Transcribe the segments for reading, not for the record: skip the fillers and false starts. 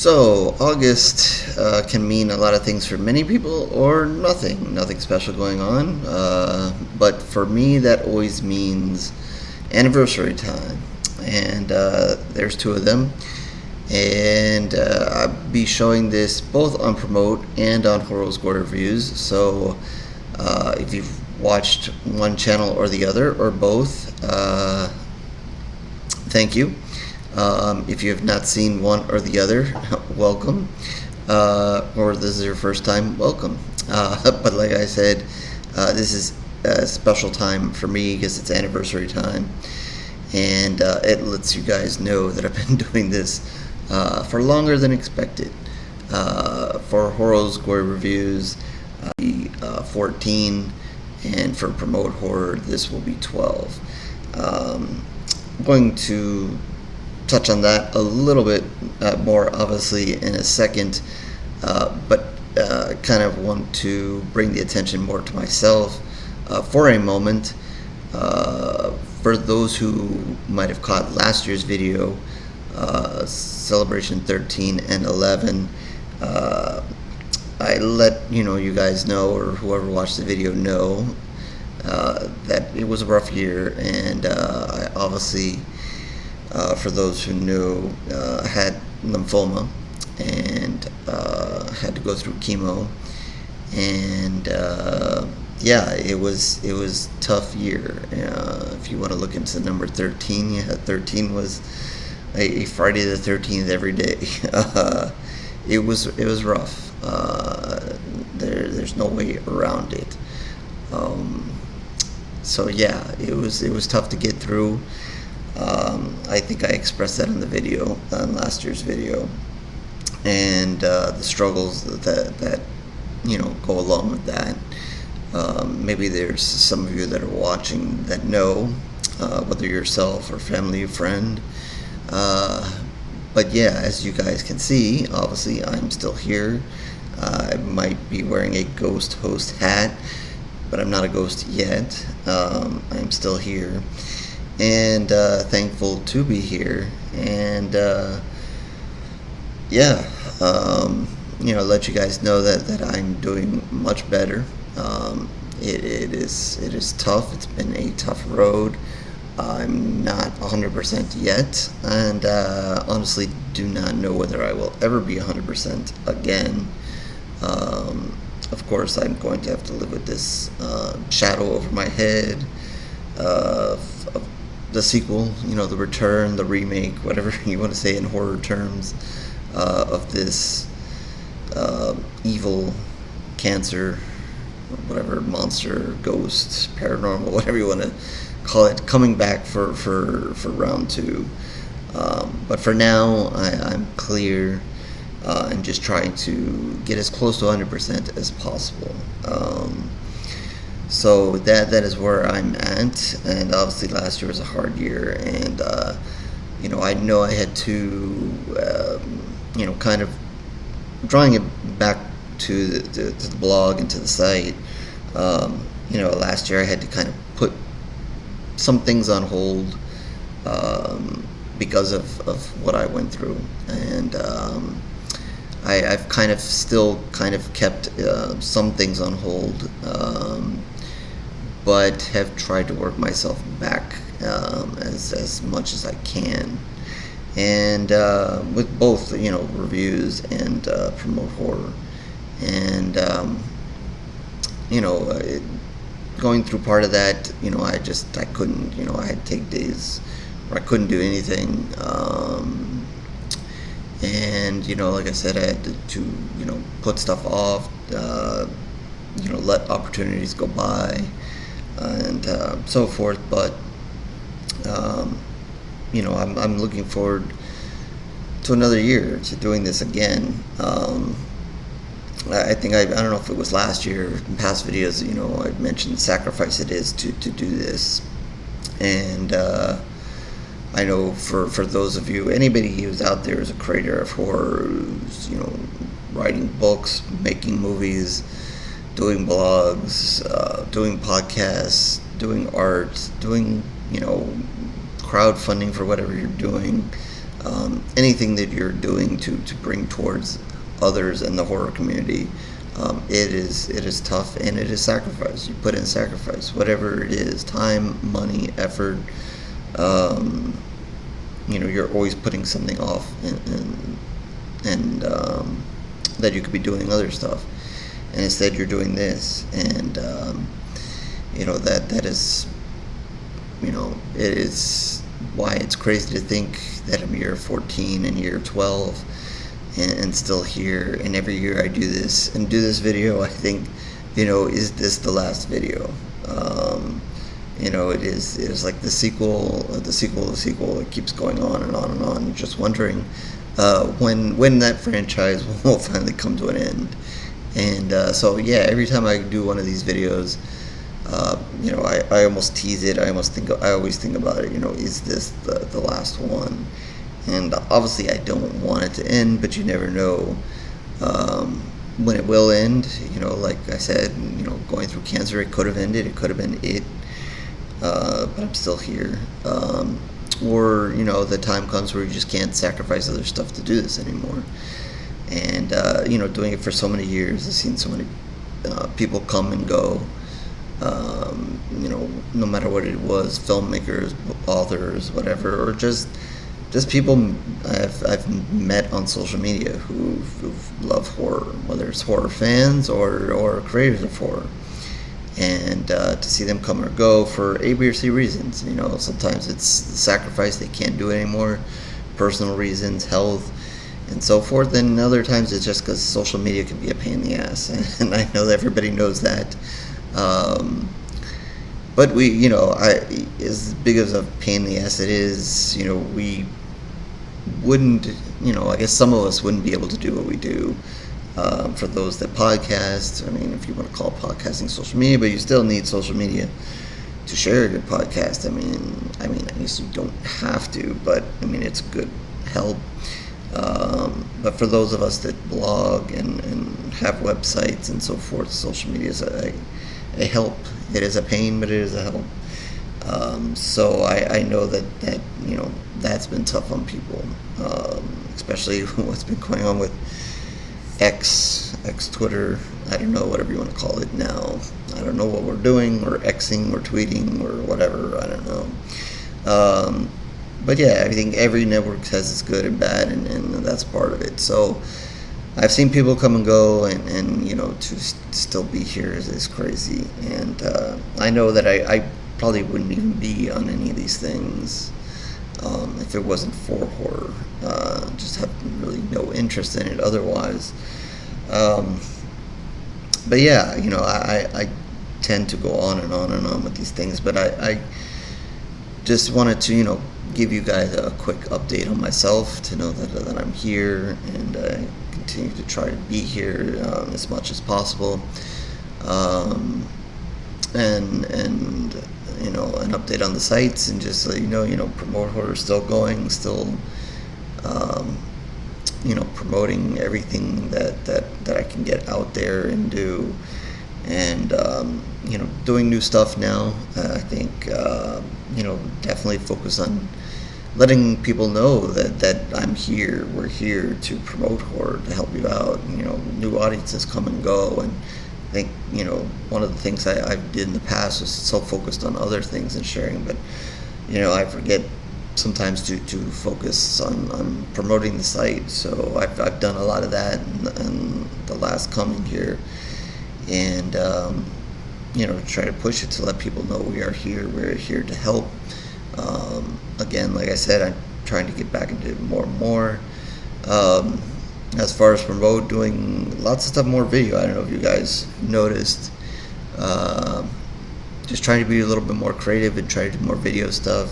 So, August can mean a lot of things for many people or nothing special going on. But for me, that always means anniversary time. And there's two of them. And I'll be showing this both on Promote and on HorrO's Gory Reviews. So, if you've watched one channel or the other, or both, thank you. If you have not seen one or the other, welcome. Or this is your first time, welcome. But like I said, this is a special time for me because it's anniversary time. And it lets you guys know that I've been doing this for longer than expected. For HorrO's Gory Reviews, 14, and for Promote Horror, this will be 12. I'm going to touch on that a little bit more, obviously, in a second, but kind of want to bring the attention more to myself for a moment. For those who might have caught last year's video, Celebration 13 and 11, I let you guys know, or whoever watched the video know, that it was a rough year, and I obviously, for those who know, had lymphoma and had to go through chemo, and it was tough year. If you want to look into the number 13, 13 was a Friday the 13th every day. It was rough. There's no way around it. So yeah, it was tough to get through. I think I expressed that in the video, on last year's video, and the struggles that go along with that. Maybe there's some of you that are watching that know, whether yourself or family or friend. But yeah, as you guys can see, obviously I'm still here. I might be wearing a ghost host hat, but I'm not a ghost yet. I'm still here, and thankful to be here. And let you guys know that I'm doing much better. It is tough. It's been a tough road. I'm not 100% yet, and honestly do not know whether I will ever be 100% again. Of course, I'm going to have to live with this shadow over my head of the sequel, the return, the remake, whatever you want to say in horror terms, of this evil cancer, whatever, monster, ghost, paranormal, whatever you want to call it, coming back for round 2. But for now, I'm clear, and just trying to get as close to 100% as possible. So that is where I'm at. And obviously last year was a hard year, and I know I had to kind of drawing it back to the blog and to the site. Last year I had to kind of put some things on hold because of what I went through, and I've kind of still kept some things on hold, but have tried to work myself back as much as I can, and with both reviews and Promote Horror, and going through part of that, I couldn't, I had to take days where I couldn't do anything, and like I said, I had to put stuff off, let opportunities go by, and so forth. But I'm looking forward to another year to doing this again. I think I don't know if it was last year, in past videos, I mentioned the sacrifice it is to do this, and I know for those of you, anybody who's out there as a creator of horror, who's writing books, making movies, doing blogs, doing podcasts, doing art, doing crowdfunding for whatever you're doing, anything that you're doing to bring towards others in the horror community, it is tough, and it is sacrifice. You put in sacrifice, whatever it is, time, money, effort. You're always putting something off, and that you could be doing other stuff, and instead you're doing this, and that is, it is why it's crazy to think that I'm year 14 and year 12 and still here, and every year I do this video, I think, is this the last video? It is like the sequel, it keeps going on and on and on, just wondering when that franchise will finally come to an end. And so yeah, every time I do one of these videos, I almost tease it. I always think about it. Is this the last one? And obviously, I don't want it to end, but you never know when it will end. Like I said, going through cancer, it could have ended. It could have been it, but I'm still here. Or the time comes where you just can't sacrifice other stuff to do this anymore. And doing it for so many years, I've seen so many people come and go. No matter what it was, filmmakers, authors, whatever, or just people I've met on social media who love horror, whether it's horror fans or creators of horror, and to see them come or go for A, B, or C reasons. Sometimes it's the sacrifice, they can't do it anymore, personal reasons, health, and so forth. And other times it's just because social media can be a pain in the ass, and I know that everybody knows that. But we, as big as a pain in the ass it is, we wouldn't, I guess some of us wouldn't be able to do what we do. For those that podcast, I mean, if you want to call podcasting social media, but you still need social media to share a good podcast. I mean, I guess you don't have to, but I mean, it's a good help. But for those of us that blog and have websites and so forth, social media is a help. It is a pain, but it is a help. So I know that that's been tough on people, especially what's been going on with X Twitter. I don't know, whatever you want to call it now. I don't know what we're doing, or Xing, or tweeting, or whatever. I don't know. But yeah, I think every network has its good and bad, and that's part of it. So I've seen people come and go, and to still be here is crazy. And I know that I probably wouldn't even be on any of these things if it wasn't for horror. Just have really no interest in it otherwise. But yeah, I tend to go on and on and on with these things, but I just wanted to, give you guys a quick update on myself, to know that I'm here, and I continue to try to be here as much as possible. And an update on the sites, and just so Promote Horror is still going, still promoting everything that I can get out there and do, and doing new stuff now. I think definitely focus on letting people know that I'm here. We're here to promote horror, to help you out. New audiences come and go, and I think one of the things I did in the past was so focused on other things and sharing, but I forget sometimes to focus on promoting the site. So I've done a lot of that in the last coming here, and try to push it to let people know we are here. We're here to help. Again, like I said, I'm trying to get back into it more and more. As far as promote, doing lots of stuff, more video. I don't know if you guys noticed. Just trying to be a little bit more creative and try to do more video stuff.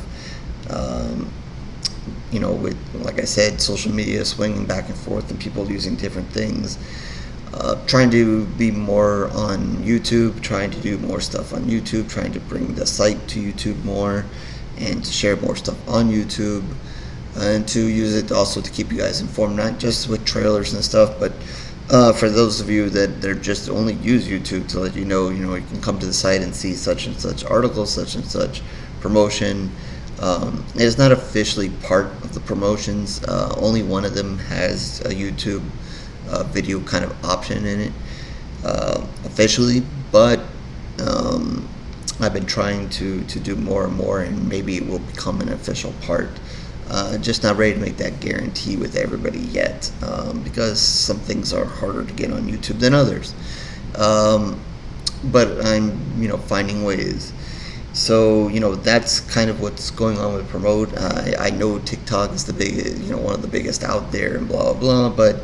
With, like I said, social media swinging back and forth and people using different things. Trying to be more on YouTube, trying to do more stuff on YouTube, trying to bring the site to YouTube more, and to share more stuff on YouTube, and to use it also to keep you guys informed, not just with trailers and stuff, but for those of you that just only use YouTube, to let you know you can come to the site and see such and such articles, such and such promotion, It is not officially part of the promotions. Only one of them has a YouTube video kind of option in it officially, but I've been trying to do more and more, and maybe it will become an official part. Just not ready to make that guarantee with everybody yet, because some things are harder to get on YouTube than others. But I'm, finding ways. So, that's kind of what's going on with Promote. I know TikTok is the big, one of the biggest out there and blah, blah, blah, but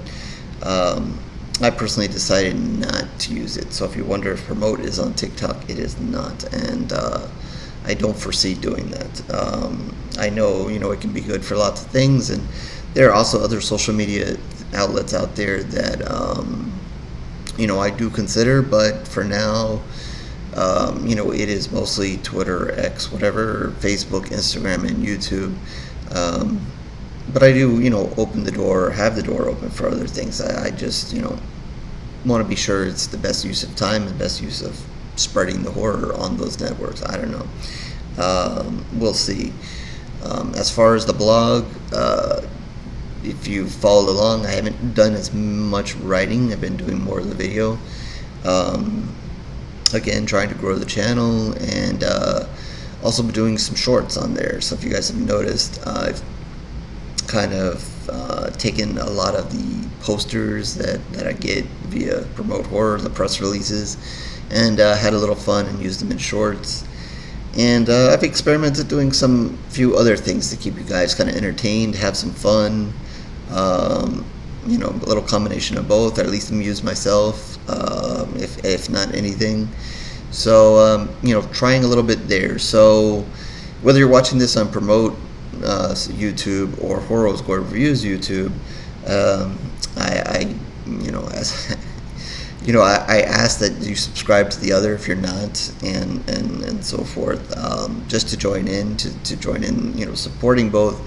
I personally decided not to use it. So if you wonder if Promote is on TikTok, it is not. And I don't foresee doing that. I know, it can be good for lots of things. And there are also other social media outlets out there that, I do consider. But for now, it is mostly Twitter, X, whatever, Facebook, Instagram, and YouTube. But I do, open the door, have the door open for other things. I just, want to be sure it's the best use of time and best use of spreading the horror on those networks. I don't know. We'll see. As far as the blog, if you followed along, I haven't done as much writing. I've been doing more of the video. Again, trying to grow the channel, and also been doing some shorts on there. So if you guys have noticed, I've kind of taken a lot of the posters that I get via Promote Horror, the press releases, and had a little fun and used them in shorts. And I've experimented doing some few other things to keep you guys kind of entertained, have some fun. A little combination of both, or at least amuse myself, if not anything. So, trying a little bit there. So, whether you're watching this on Promote YouTube or HorrO's Gory Reviews YouTube, I ask that you subscribe to the other if you're not, and so forth, just to join in, supporting both.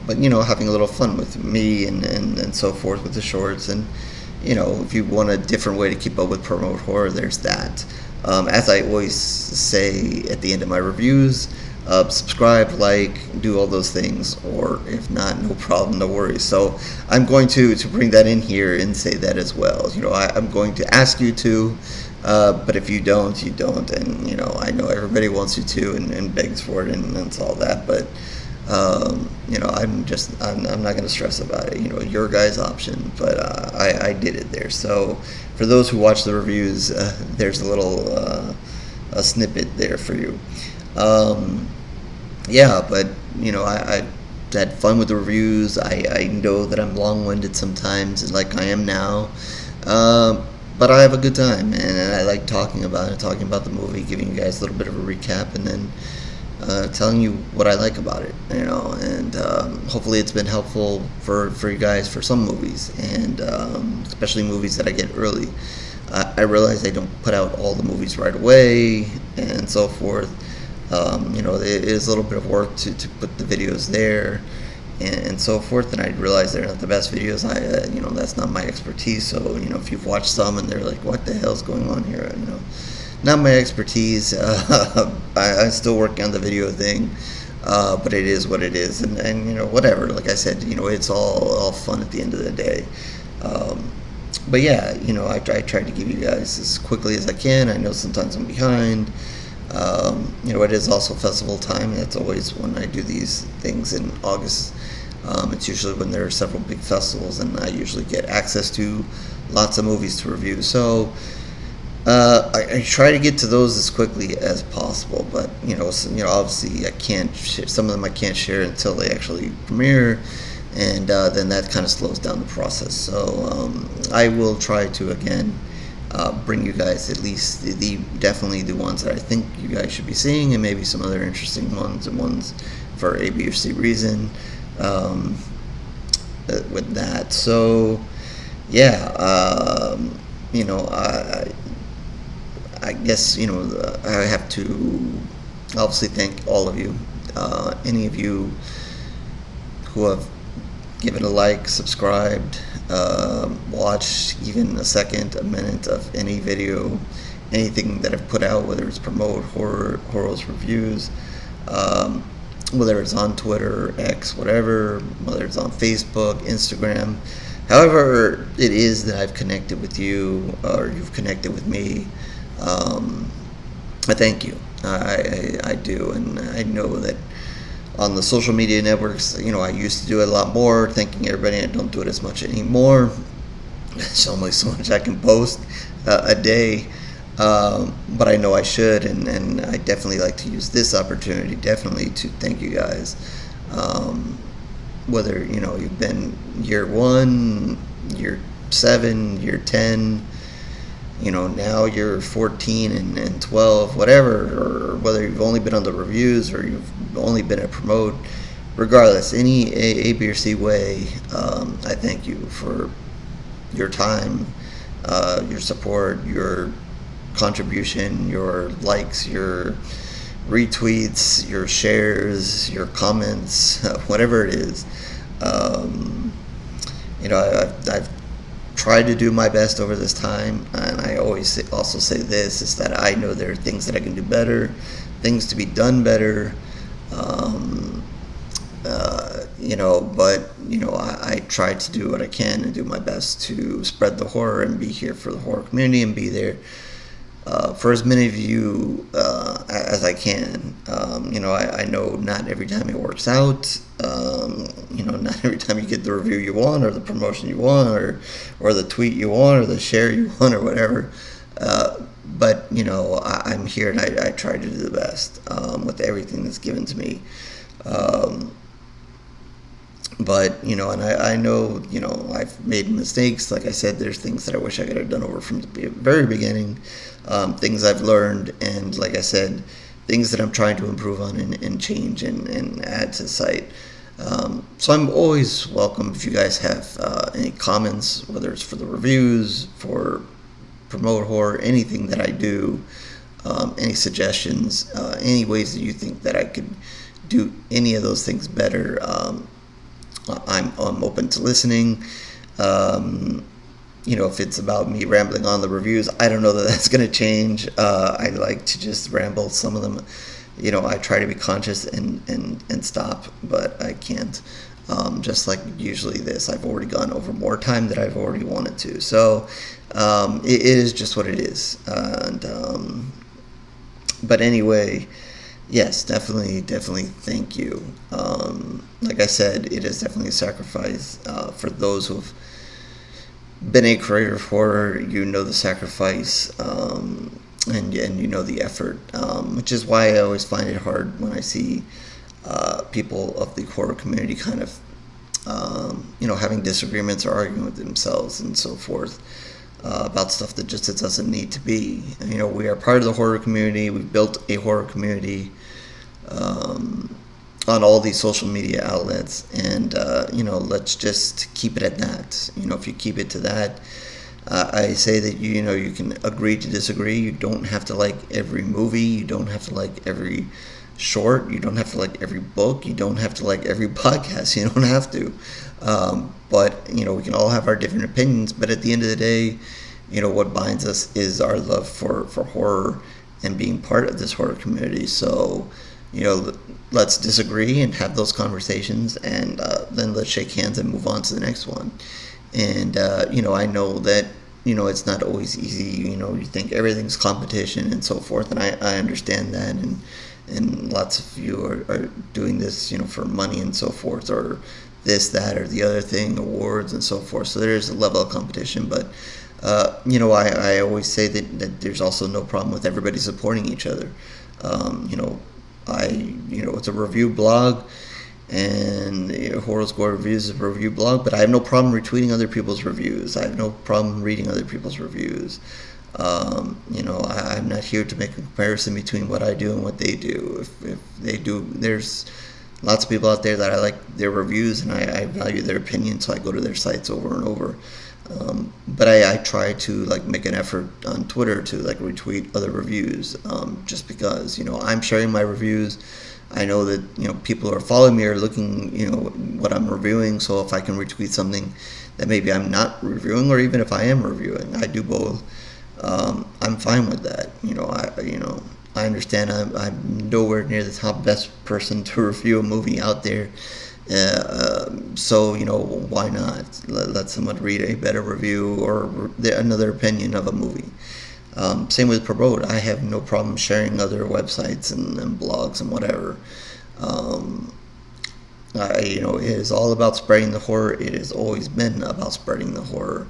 But having a little fun with me and so forth with the shorts, and if you want a different way to keep up with Promote Horror, there's that. As I always say at the end of my reviews, subscribe, like, do all those things, or if not, no problem, no worries. So I'm going to bring that in here and say that as well. I'm going to ask you to, but if you don't, you don't, and I know everybody wants you to and begs for it, and that's all that, but I'm not going to stress about it. Your guys' option, but I did it there. So for those who watch the reviews, there's a little a snippet there for you. But I had fun with the reviews. I know that I'm long-winded sometimes, like I am now, but I have a good time, and I like talking about the movie, giving you guys a little bit of a recap, and then telling you what I like about it, and hopefully it's been helpful for you guys for some movies, and especially movies that I get early. I realize I don't put out all the movies right away, and so forth. It is a little bit of work to put the videos there, and so forth, and I realize they're not the best videos. That's not my expertise, so, if you've watched some and they're like, what the hell's going on here, not my expertise. I'm still working on the video thing, but it is what it is, and whatever. Like I said, it's all fun at the end of the day. But yeah, I try to give you guys as quickly as I can. I know sometimes I'm behind. It is also festival time. That's always when I do these things in August. It's usually when there are several big festivals, and I usually get access to lots of movies to review. So I try to get to those as quickly as possible, but obviously I can't some of them I can't share until they actually premiere, and then that kind of slows down the process. So I will try to again bring you guys at least definitely the ones that I think you guys should be seeing, and maybe some other interesting ones, and ones for A, B, or C reason with that. So yeah, I guess I have to obviously thank all of you. Any of you who have given a like, subscribed, watched even a minute of any video, anything that I've put out, whether it's Promote, HorrO's reviews, whether it's on Twitter, X, whatever, whether it's on Facebook, Instagram, however it is that I've connected with you or you've connected with me. I thank you. I do, and I know that on the social media networks, I used to do it a lot more, thanking everybody. I don't do it as much anymore. There's only so much I can post a day, but I know I should, and I definitely like to use this opportunity, definitely, to thank you guys. Whether, you've been year 1, year 7, year 10, now you're 14 and 12, whatever, or whether you've only been on the reviews or you've only been at promote, regardless, any A, B, or C way, I thank you for your time, your support, your contribution, your likes, your retweets, your shares, your comments, whatever it is. I've tried to do my best over this time, and I always also say this, is that I know there are things that I can do better, things to be done better, but I try to do what I can and do my best to spread the horror and be here for the horror community and be there for as many of you as I can. I know not every time it works out. Not every time you get the review you want, or the promotion you want, or the tweet you want, or the share you want, or whatever. But I'm here, and I try to do the best with everything that's given to me. And I know, I've made mistakes. Like I said, there's things that I wish I could have done over from the very beginning, things I've learned, and like I said, things that I'm trying to improve on and change and add to the site. So I'm always welcome if you guys have any comments, whether it's for the reviews, for promote horror, anything that I do, any suggestions, any ways that you think that I could do any of those things better. I'm open to listening. If it's about me rambling on the reviews, I don't know that that's going to change. I like to just ramble. Some of them, I try to be conscious and stop, but I can't. Just like usually this, I've already gone over more time than I've already wanted to. So it is just what it is. But anyway, yes, definitely thank you. Like I said, it is definitely a sacrifice for those who've been a creator of horror. The sacrifice, and the effort, which is why I always find it hard when I see people of the horror community kind of having disagreements or arguing with themselves and so forth about stuff that just it doesn't need to be. We are part of the horror community. We've built a horror community on all these social media outlets, and let's just keep it at that. If you keep it to that, I say that you can agree to disagree. You don't have to like every movie. You don't have to like every short. You don't have to like every book. You don't have to like every podcast. You don't have to. But we can all have our different opinions. But at the end of the day, what binds us is our love for horror and being part of this horror community. So let's disagree and have those conversations, and then let's shake hands and move on to the next one. And I know that it's not always easy. You think everything's competition and so forth, and I understand that, and lots of you are doing this for money and so forth, or this, that, or the other thing, awards and so forth. So there's a level of competition, but I always say that there's also no problem with everybody supporting each other. It's a review blog, and HorrO's Gory Reviews is a review blog, but I have no problem retweeting other people's reviews. I have no problem reading other people's reviews. I'm not here to make a comparison between what I do and what they do. If they do, there's lots of people out there that I like their reviews, and I value their opinion, so I go to their sites over and over. But I try to make an effort on Twitter to retweet other reviews, just because I'm sharing my reviews. I know that people who are following me are looking what I'm reviewing. So if I can retweet something that maybe I'm not reviewing, or even if I am reviewing, I do both. I'm fine with that. I understand I'm nowhere near the top best person to review a movie out there. So, why not let someone read a better review or another opinion of a movie? Same with Promote. I have no problem sharing other websites and blogs and whatever. Um, it is all about spreading the horror. It has always been about spreading the horror.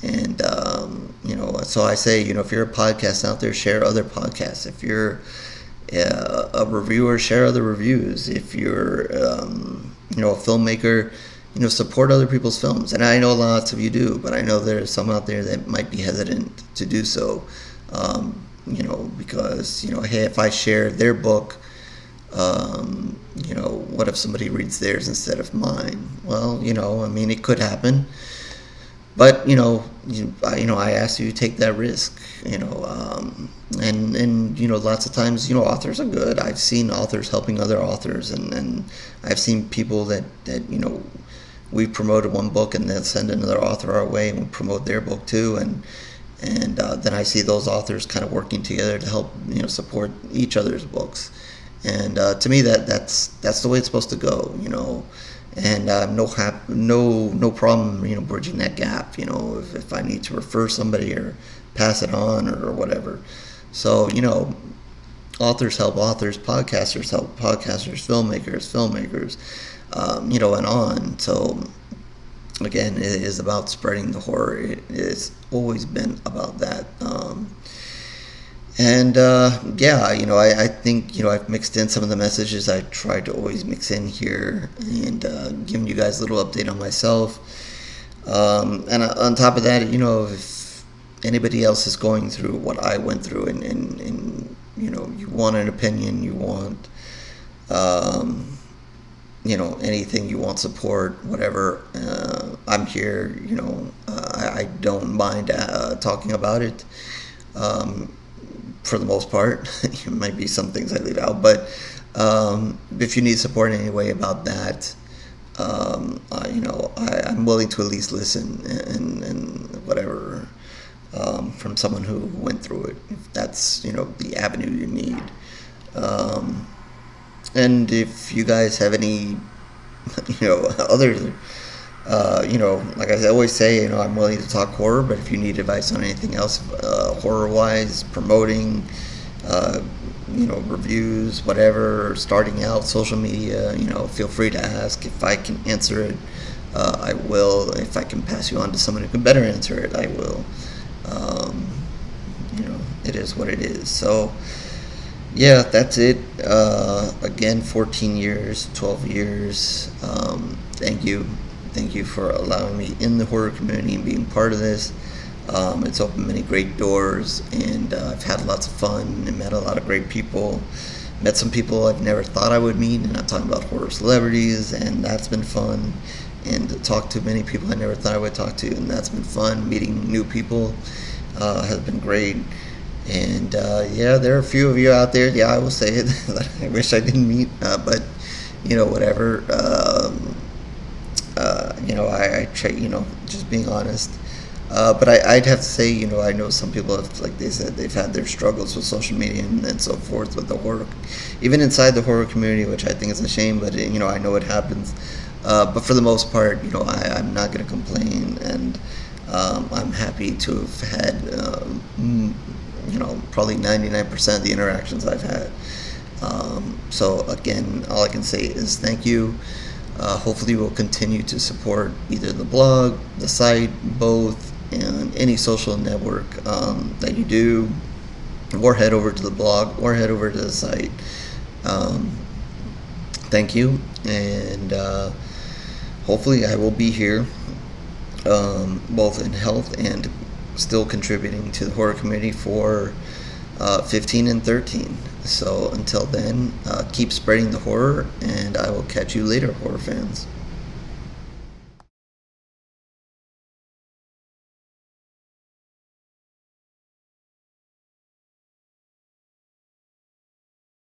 And, so I say, if you're a podcast out there, share other podcasts. If you're a reviewer, share other reviews. If you're, a filmmaker, support other people's films. And I know lots of you do, but I know there's some out there that might be hesitant to do so. Because, hey, if I share their book, what if somebody reads theirs instead of mine? Well, it could happen. But I ask you to take that risk. And lots of times authors are good. I've seen authors helping other authors, and I've seen people that we promoted one book and they'll send another author our way and we promote their book too, and then I see those authors kind of working together to help support each other's books, and to me that's the way it's supposed to go. And no problem, bridging that gap. If I need to refer somebody or pass it on or whatever. So authors help authors, podcasters help podcasters, filmmakers, and on. So again, it is about spreading the horror. It's always been about that. I think I've mixed in some of the messages I tried to always mix in here, and giving you guys a little update on myself. And on top of that, if anybody else is going through what I went through, and you want an opinion, you want anything, you want support, whatever, I'm here. I don't mind talking about it. For the most part, it might be some things I leave out, but if you need support in any way about that, I'm willing to at least listen and whatever, from someone who went through it, if that's the avenue you need. And if you guys have any other like I always say, I'm willing to talk horror, but if you need advice on anything else, horror-wise, promoting, reviews, whatever, starting out, social media, feel free to ask. If I can answer it, I will. If I can pass you on to someone who can better answer it, I will. It is what it is. So, yeah, that's it. Again, 14 years, 12 years. Thank you. Thank you for allowing me in the horror community and being part of this. It's opened many great doors, and I've had lots of fun and met a lot of great people. Met some people I've never thought I would meet, and I'm talking about horror celebrities, and that's been fun. And talked to many people I never thought I would talk to, and that's been fun. Meeting new people has been great. And there are a few of you out there, I will say it, that I wish I didn't meet, but whatever. I try, just being honest. But I'd have to say, I know some people have, like they said, they've had their struggles with social media and so forth with the horror, even inside the horror community, which I think is a shame, but, I know it happens. But for the most part, I'm not going to complain, and I'm happy to have had, probably 99% of the interactions I've had. So again, all I can say is thank you. Hopefully we'll continue to support either the blog, the site, both, and any social network that you do, or head over to the blog, or head over to the site. Thank you, and hopefully I will be here, both in health and still contributing to the horror community for 15 and 13. So until then, keep spreading the horror, and I will catch you later, horror fans.